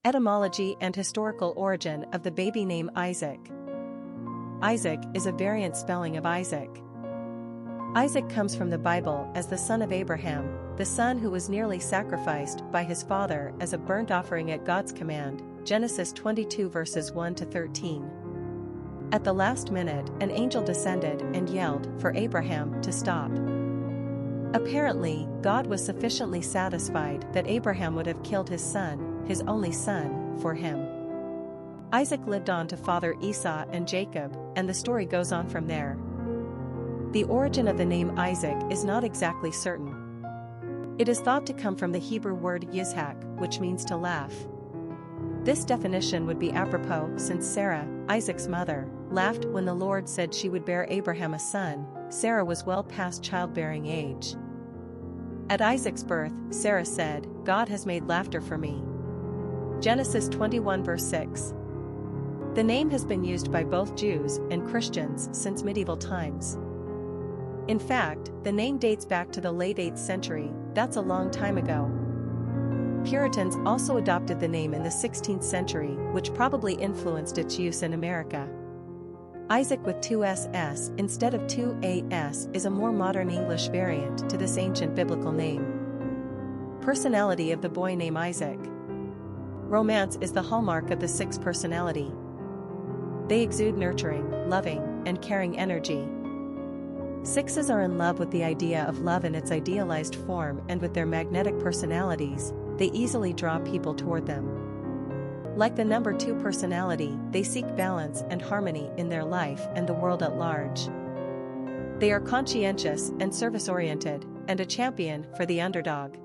Etymology and historical origin of the baby name Isaac. Isaac is a variant spelling of Isaac. Isaac comes from the Bible as the son of Abraham, the son who was nearly sacrificed by his father as a burnt offering at God's command, Genesis 22 verses 1 to 13. At the last minute, an angel descended and yelled for Abraham to stop. Apparently, God was sufficiently satisfied that Abraham would have killed his son, his only son, for him. Isaac lived on to father Esau and Jacob, and the story goes on from there. The origin of the name Isaac is not exactly certain. It is thought to come from the Hebrew word Yizhaq, which means to laugh. This definition would be apropos since Sarah, Isaac's mother, laughed when the Lord said she would bear Abraham a son. Sarah was well past childbearing age. At Isaac's birth, Sarah said, "God has made laughter for me." Genesis 21 verse 6. The name has been used by both Jews and Christians since medieval times. In fact, the name dates back to the late 8th century, that's a long time ago. Puritans also adopted the name in the 16th century, which probably influenced its use in America. Isaac with two SS instead of two AS is a more modern English variant to this ancient biblical name. Personality of the boy named Isaac. Romance is the hallmark of the six personality. They exude nurturing, loving, and caring energy. Sixes are in love with the idea of love in its idealized form, and with their magnetic personalities, they easily draw people toward them. Like the number 2 personality, they seek balance and harmony in their life and the world at large. They are conscientious and service-oriented, and a champion for the underdog.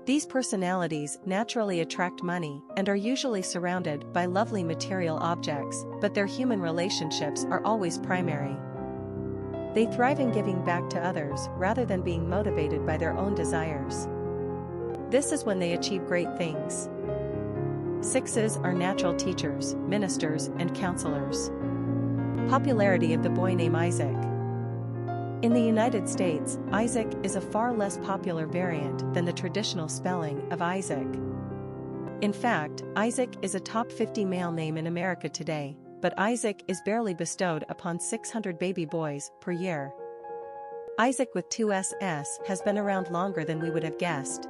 These personalities naturally attract money and are usually surrounded by lovely material objects, but their human relationships are always primary. They thrive in giving back to others rather than being motivated by their own desires. This is when they achieve great things. Sixes are natural teachers, ministers, and counselors. Popularity of the boy named Isaac. In the United States, Isaac is a far less popular variant than the traditional spelling of Isaac. In fact, Isaac is a top 50 male name in America today, but Isaac is barely bestowed upon 600 baby boys per year. Isaac with 2 SS has been around longer than we would have guessed.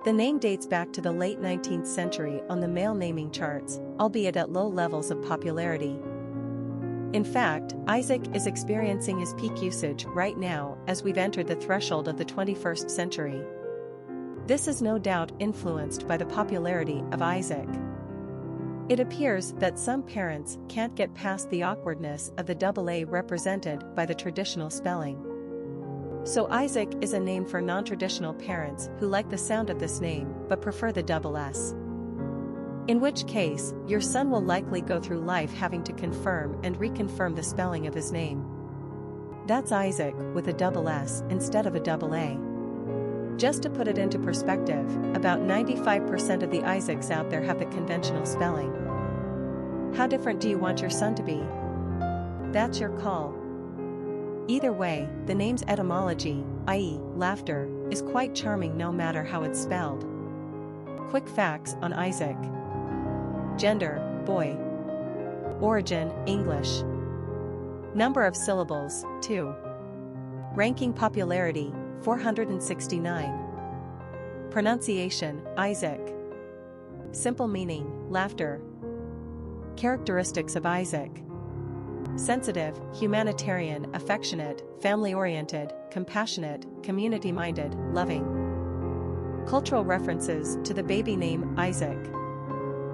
The name dates back to the late 19th century on the male naming charts, albeit at low levels of popularity. In fact, Isaac is experiencing his peak usage right now as we've entered the threshold of the 21st century. This is no doubt influenced by the popularity of Isaac. It appears that some parents can't get past the awkwardness of the double A represented by the traditional spelling. So Isaac is a name for non-traditional parents who like the sound of this name but prefer the double S. In which case, your son will likely go through life having to confirm and reconfirm the spelling of his name. That's Isaac with a double S instead of a double A. Just to put it into perspective, about 95% of the Isaacs out there have the conventional spelling. How different do you want your son to be? That's your call. Either way, the name's etymology, i.e., laughter, is quite charming no matter how it's spelled. Quick facts on Isaac. Gender, boy. Origin, English. Number of syllables, 2. Ranking popularity, 469. Pronunciation, Isaac. Simple meaning, laughter. Characteristics of Isaac. Sensitive, humanitarian, affectionate, family-oriented, compassionate, community-minded, loving. Cultural references to the baby name Isaac.